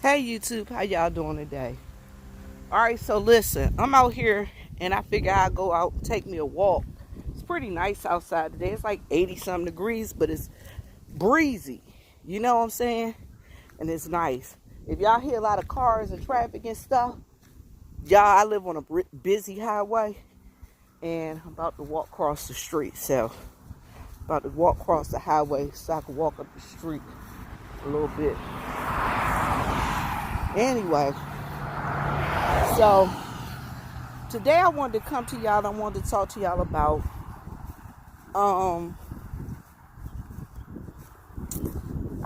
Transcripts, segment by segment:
Hey YouTube, how y'all doing today? Alright, so listen, I'm out here and I figure I'll go out and take me a walk. It's pretty nice outside today. It's like 80 something degrees, but it's breezy. You know what I'm saying? And it's nice. If y'all hear a lot of cars and traffic and stuff, y'all, I live on a busy highway and I'm about to walk across the street. So, about to walk across the highway so I can walk up the street a little bit. Anyway, so today I wanted to come to y'all. I wanted to talk to y'all about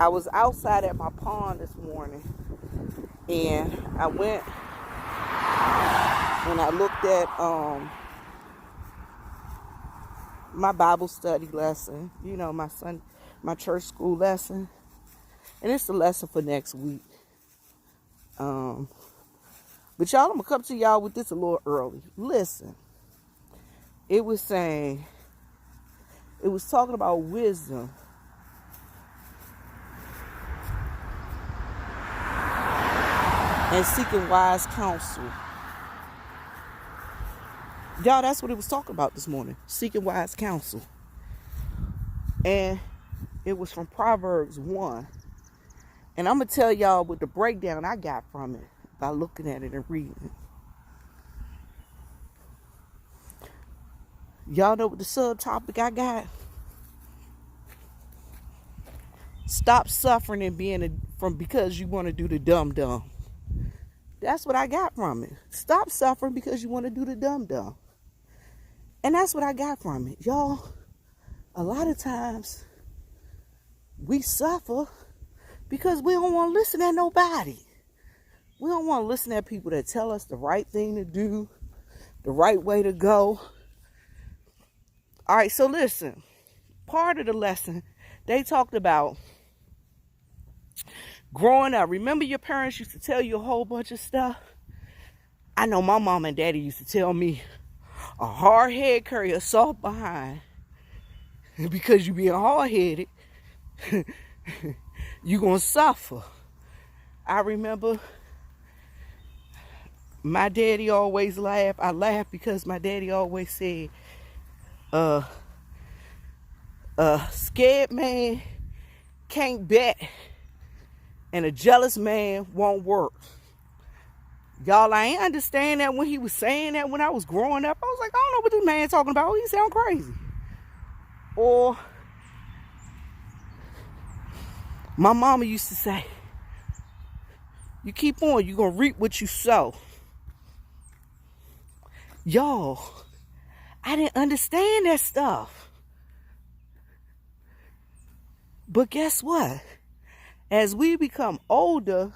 I was outside at my pond this morning and I went and I looked at my Bible study lesson, my church school lesson, and it's the lesson for next week. But y'all, I'm gonna come to y'all with this a little early. Listen, it was talking about wisdom and seeking wise counsel. Y'all, that's what it was talking about this morning. Seeking wise counsel. And it was from Proverbs 1. And I'm going to tell y'all what the breakdown I got from it by looking at it and reading it. Y'all know what the subtopic I got? Stop suffering and being because you want to do the dumb. That's what I got from it. Stop suffering because you want to do the dumb. And that's what I got from it. Y'all, a lot of times we suffer because we don't want to listen to nobody. We don't want to listen to people that tell us the right thing to do, the right way to go. All right, so listen. Part of the lesson, they talked about growing up. Remember your parents used to tell you a whole bunch of stuff? I know my mom and daddy used to tell me, a hard head carry a soft behind. And because you being hard-headed, you're going to suffer. I remember my daddy always laughed. I laughed because my daddy always said, scared man can't bet and a jealous man won't work. Y'all, I ain't understand that when he was saying that when I was growing up. I was like, I don't know what this man talking about. He sound crazy. Or my mama used to say, you keep on, you're going to reap what you sow. Y'all, I didn't understand that stuff. But guess what? As we become older,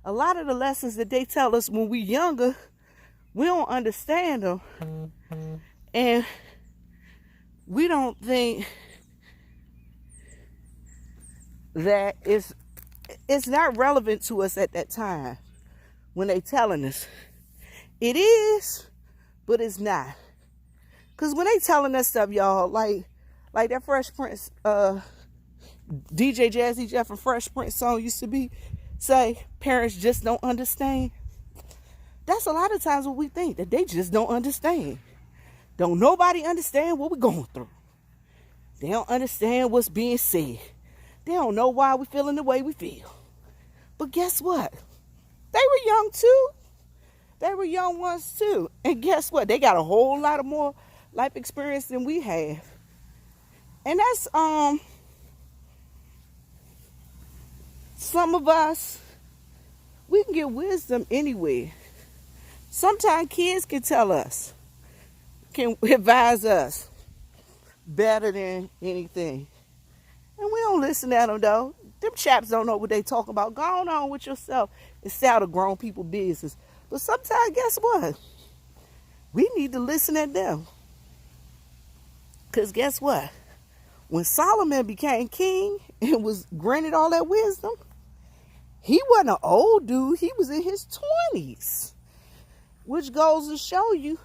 a lot of the lessons that they tell us when we're younger, we don't understand them. And we don't think that it's not relevant to us at that time when they telling us. It is, but it's not. Because when they telling us stuff, y'all, like that Fresh Prince, DJ Jazzy Jeff and Fresh Prince song used to be, say, parents just don't understand. That's a lot of times what we think, that they just don't understand. Don't nobody understand what we're going through. They don't understand what's being said. They don't know why we're feeling the way we feel. But guess what? They were young too. They were young ones too. And guess what? They got a whole lot of more life experience than we have. And that's some of us, we can get wisdom anywhere. Sometimes kids can tell us, can advise us better than anything. And we don't listen to them though. Them chaps don't know what they talking about. Go on with yourself and stay out of grown people business. But sometimes, guess what? We need to listen at them. Because guess what? When Solomon became king and was granted all that wisdom, he wasn't an old dude. He was in his 20s. Which goes to show you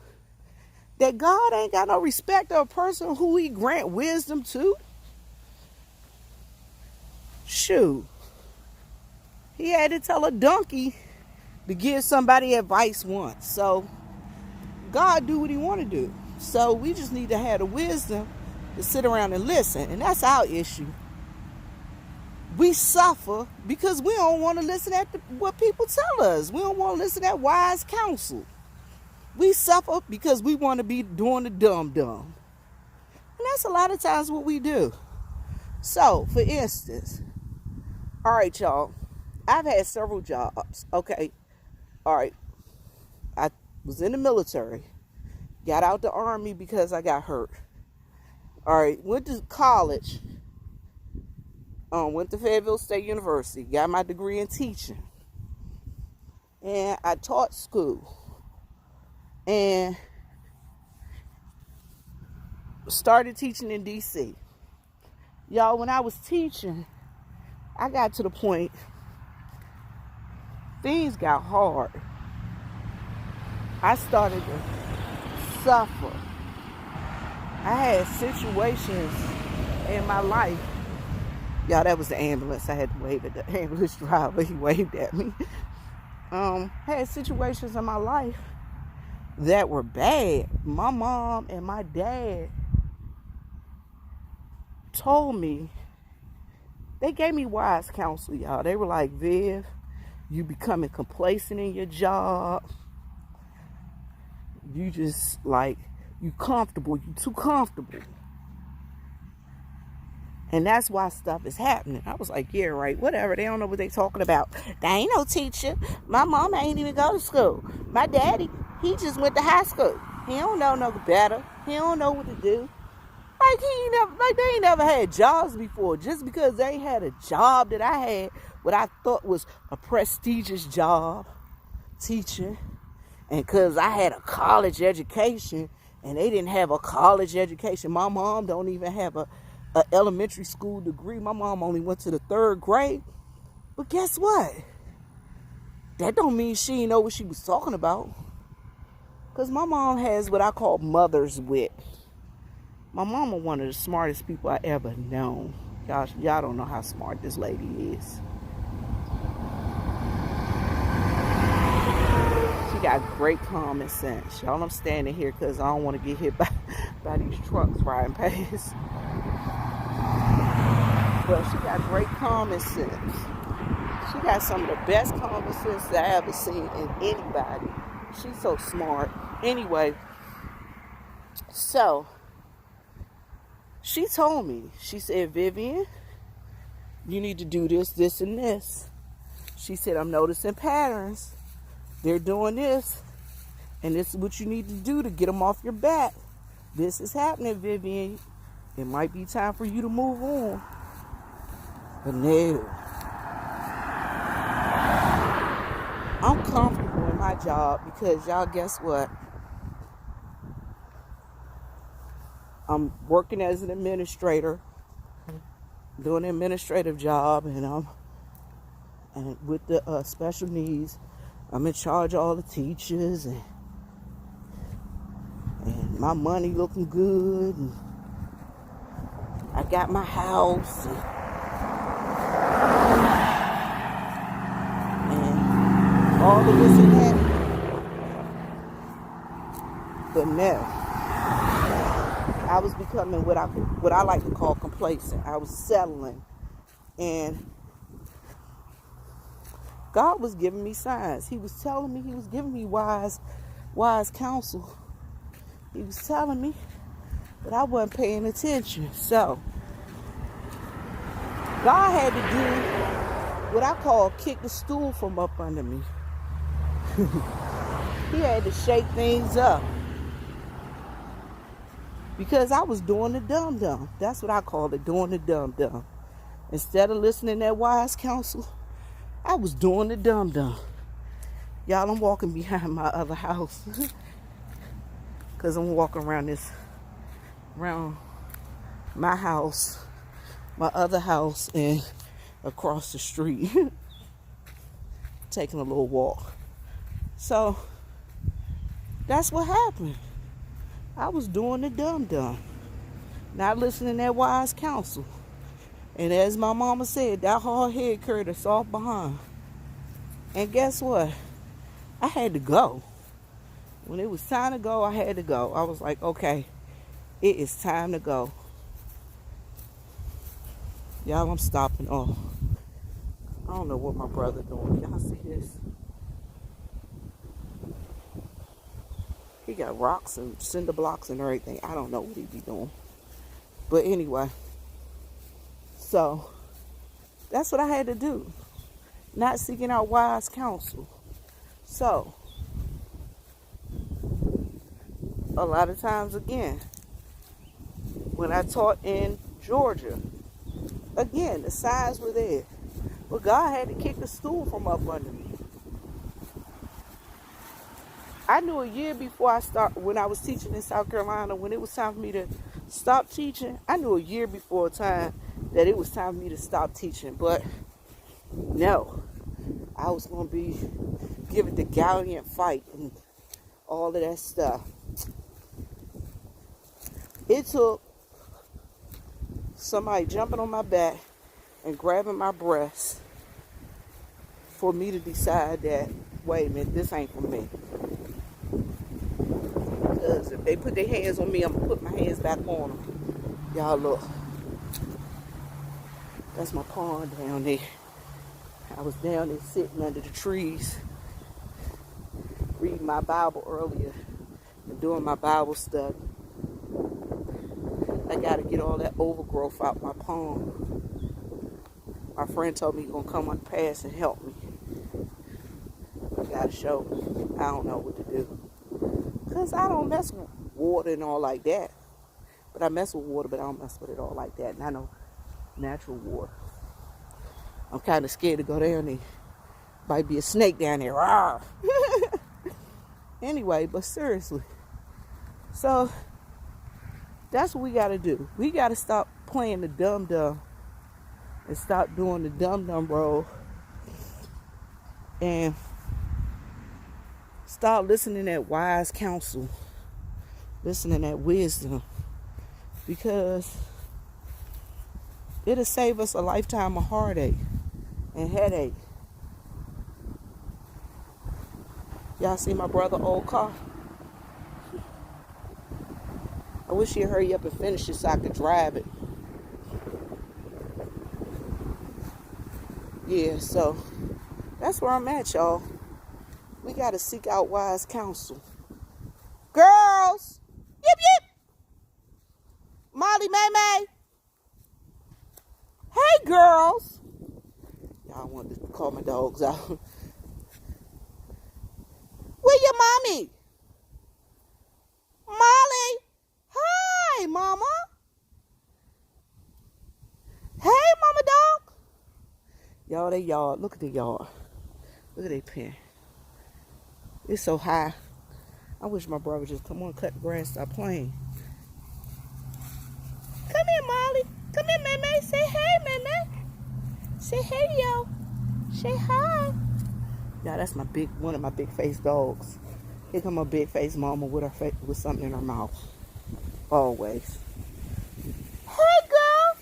that God ain't got no respect of a person who he grant wisdom to. Shoot. He had to tell a donkey to give somebody advice once. So God do what he want to do. So we just need to have the wisdom to sit around and listen. And that's our issue. We suffer because we don't want to listen at what people tell us. We don't want to listen at wise counsel. We suffer because we want to be doing the dumb. And that's a lot of times what we do. So, for instance, all right, y'all, I've had several jobs. Okay, all right, I was in the military, got out the Army because I got hurt. All right, went to college, went to Fayetteville State University, got my degree in teaching, and I taught school, and started teaching in D.C. Y'all, when I was teaching, I got to the point, things got hard. I started to suffer. I had situations in my life. Y'all, that was the ambulance. I had to wave at the ambulance driver. He waved at me. Had situations in my life that were bad. My mom and my dad told me, they gave me wise counsel, y'all. They were like, Viv, you becoming complacent in your job. You just like, you comfortable. You too comfortable. And that's why stuff is happening. I was like, yeah, right, whatever. They don't know what they talking about. They ain't no teacher. My mama ain't even go to school. My daddy, he just went to high school. He don't know no better. He don't know what to do. Like they ain't never had jobs before. Just because they had a job that I had, what I thought was a prestigious job, teaching, and because I had a college education and they didn't have a college education. My mom don't even have a elementary school degree. My mom only went to the 3rd grade. But guess what? That don't mean she didn't know what she was talking about. Because my mom has what I call mother's wit. My mama one of the smartest people I ever known. Y'all don't know how smart this lady is. She got great common sense. Y'all, I'm standing here because I don't want to get hit by these trucks riding past. But she got great common sense. She got some of the best common sense that I ever seen in anybody. She's so smart. Anyway, so she told me, she said, Vivian, you need to do this, this, and this. She said, I'm noticing patterns. They're doing this, and this is what you need to do to get them off your back. This is happening, Vivian. It might be time for you to move on. But no. I'm comfortable in my job because, y'all, guess what? I'm working as an administrator, doing an administrative job, and with the special needs, I'm in charge of all the teachers, and my money looking good, and I got my house, and all of this and that. But no, I was becoming what I like to call complacent. I was settling, and God was giving me signs. He was telling me, he was giving me wise counsel. He was telling me, but I wasn't paying attention. So God had to do what I call kick the stool from up under me. He had to shake things up. Because I was doing the dumb. That's what I call it, doing the dumb. Instead of listening to that wise counsel, I was doing the dumb. Y'all, I'm walking behind my other house. Because I'm walking around my house, my other house, and across the street. Taking a little walk. So, that's what happened. I was doing the dumb. Not listening to that wise counsel. And as my mama said, that hard head carried a soft behind. And guess what? I had to go. When it was time to go, I had to go. I was like, okay, it is time to go. Y'all, I'm stopping off. I don't know what my brother doing. Y'all see this? He got rocks and cinder blocks and everything. I don't know what he be doing. But anyway, so that's what I had to do. Not seeking out wise counsel. So, a lot of times again, when I taught in Georgia, again, the signs were there. But God had to kick the stool from up under me. I knew a year before when I was teaching in South Carolina, when it was time for me to stop teaching, I knew a year before time that it was time for me to stop teaching. But no, I was going to be giving the gallant fight and all of that stuff. It took somebody jumping on my back and grabbing my breast for me to decide that, wait a minute, this ain't for me. Because if they put their hands on me, I'm going to put my hands back on them. Y'all look. That's my pond down there. I was down there sitting under the trees, reading my Bible earlier and doing my Bible study. I got to get all that overgrowth out my pond. My friend told me he's going to come on past and help me. I got to show me. I don't know what to do. Because I don't mess with water and all like that. But I mess with water, but I don't mess with it all like that. And I know natural water. I'm kind of scared to go down there. Might be a snake down there. Anyway, but seriously. So, that's what we got to do. We got to stop playing the dumb and stop doing the dumb role. And stop listening to that wise counsel. Listening to that wisdom. Because it'll save us a lifetime of heartache and headache. Y'all see my brother old car? I wish he'd hurry up and finish it so I could drive it. Yeah, so that's where I'm at, y'all. We got to seek out wise counsel. Girls! Yip, yip! Molly, May, May! Hey, girls! Y'all wanted to call my dogs out. Where your mommy? Molly! Hi, mama! Hey, mama dog! Y'all, they yard. Look at the yard. Look at their pen. It's so high. I wish my brother would just come on, cut the grass, stop playing. Come here, Molly. Come here, May. Say hey, May. Say hey, yo. Say hi. Yeah, that's one of my big face dogs. Here come my big face mama with something in her mouth. Always. Hey, girl.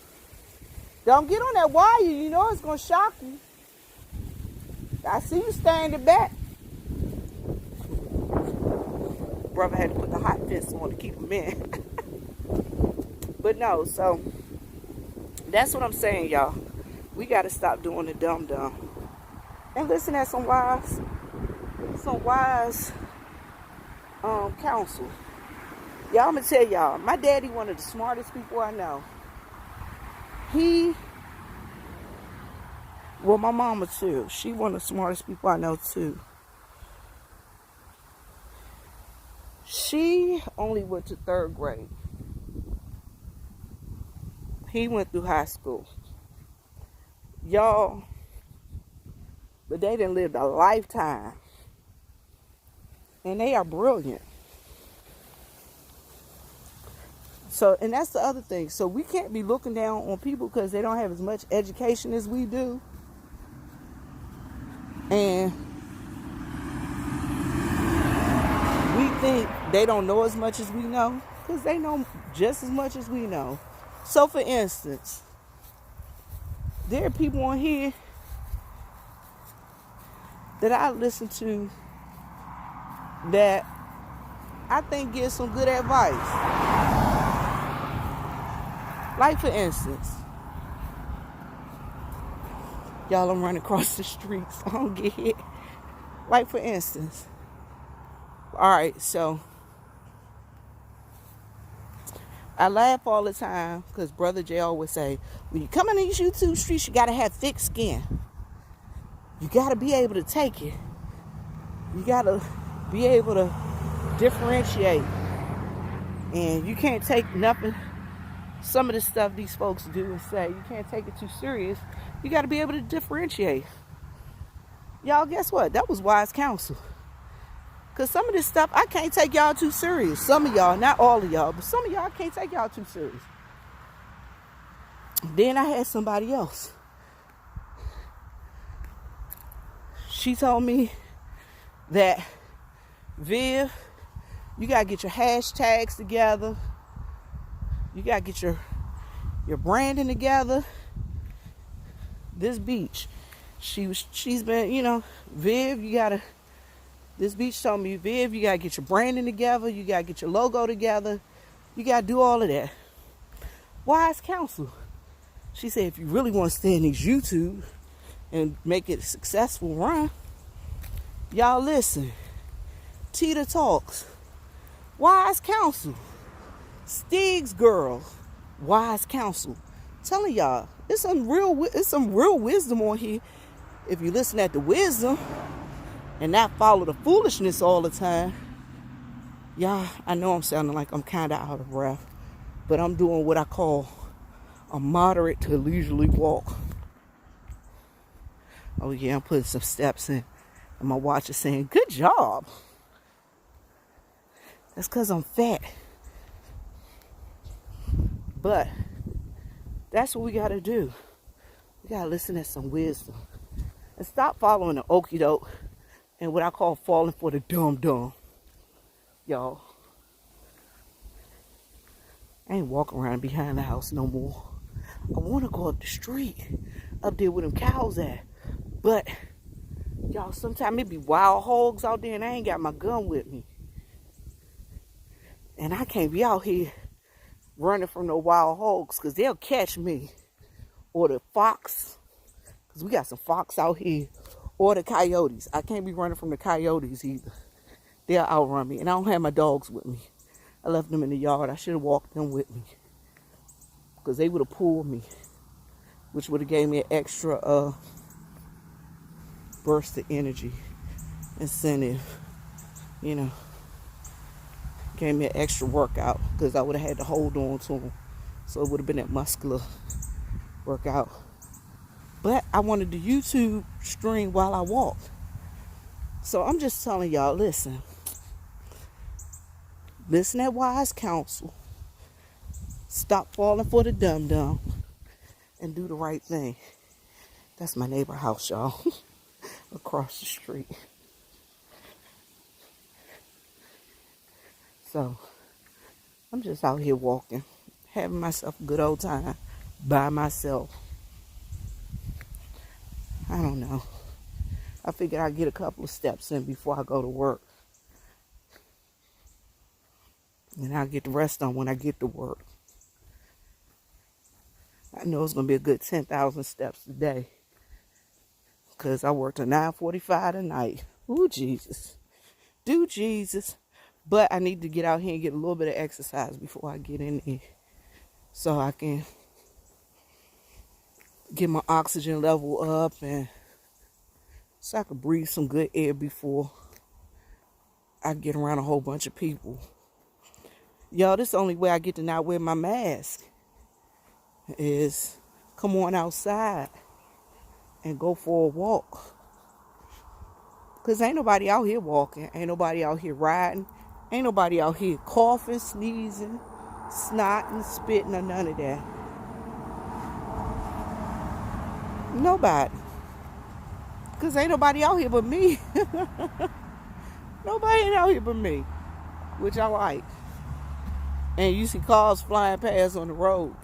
Don't get on that wire. You know it's gonna shock you. I see you standing back. Brother had to put the hot fence on to keep him in. But no, so that's what I'm saying, y'all. We got to stop doing the dumb and listen at some wise counsel. Y'all, I'm gonna tell y'all, my daddy one of the smartest people I know. My mama too. She one of the smartest people I know too. She only went to 3rd grade. He went through high school. Y'all, but they done lived a lifetime. And they are brilliant. So, and that's the other thing. So we can't be looking down on people because they don't have as much education as we do. And we think they don't know as much as we know because they know just as much as we know. So for instance, there are people on here that I listen to that I think gives some good advice. Like, for instance, y'all, I'm running across the street, so I don't get hit. Like, for instance, all right, so I laugh all the time because Brother Jay always say, when you come in these YouTube streets, you got to have thick skin. You got to be able to take it. You got to be able to differentiate. And you can't take nothing, some of the stuff these folks do and say, you can't take it too serious. You got to be able to differentiate. Y'all, guess what? That was wise counsel. Because some of this stuff, I can't take y'all too serious. Some of y'all, not all of y'all, but some of y'all, I can't take y'all too serious. Then I had somebody else. She told me that, Viv, you got to get your hashtags together. You got to get your branding together. This beach, she's been, Viv, this beach told me, Viv, you got to get your branding together. You got to get your logo together. You got to do all of that. Wise counsel. She said, if you really want to stay in these YouTube and make it a successful run, y'all listen. Tita Talks. Wise counsel. Stig's girl. Wise counsel. Telling y'all, it's some real wisdom on here. If you listen at the wisdom and not follow the foolishness all the time. Y'all, I know I'm sounding like I'm kind of out of breath, but I'm doing what I call a moderate to leisurely walk. Oh yeah, I'm putting some steps in, and my watch is saying, good job. That's because I'm fat. But that's what we got to do. We got to listen to some wisdom and stop following the okie doke and what I call falling for the dumb. Y'all, I ain't walking around behind the house no more. I want to go up the street, up there where them cows at. But, y'all, sometimes it be wild hogs out there and I ain't got my gun with me. And I can't be out here running from no wild hogs because they'll catch me. Or the fox, because we got some fox out here. Or the coyotes. I can't be running from the coyotes either. They'll outrun me. And I don't have my dogs with me. I left them in the yard. I should have walked them with me. Because they would have pulled me. Which would have gave me an extra burst of energy. Incentive. Gave me an extra workout. Because I would have had to hold on to them. So it would have been that muscular workout. But I wanted the YouTube stream while I walked. So I'm just telling y'all, listen. Listen at wise counsel. Stop falling for the dumb. And do the right thing. That's my neighbor house, y'all. Across the street. So, I'm just out here walking. Having myself a good old time. By myself. I don't know. I figured I'd get a couple of steps in before I go to work. And I'll get the rest on when I get to work. I know it's going to be a good 10,000 steps a day. Because I worked at 9:45 tonight. Ooh, Jesus. Do Jesus. But I need to get out here and get a little bit of exercise before I get in there. So I can get my oxygen level up and so I can breathe some good air before I get around a whole bunch of people. Y'all, this is the only way I get to not wear my mask is come on outside and go for a walk. Because ain't nobody out here walking. Ain't nobody out here riding. Ain't nobody out here coughing, sneezing, snotting, spitting, or none of that. Nobody. Because ain't nobody out here but me. Nobody ain't out here but me. Which I like. And you see cars flying past on the road.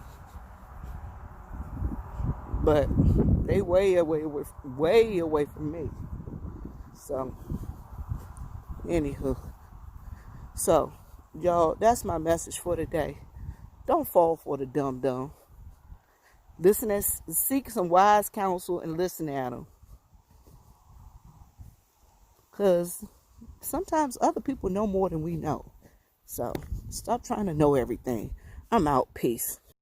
But they way away from me. So, anywho. So, y'all, that's my message for today. Don't fall for the dumb. Seek some wise counsel and listen at them. Because sometimes other people know more than we know. So, stop trying to know everything. I'm out. Peace.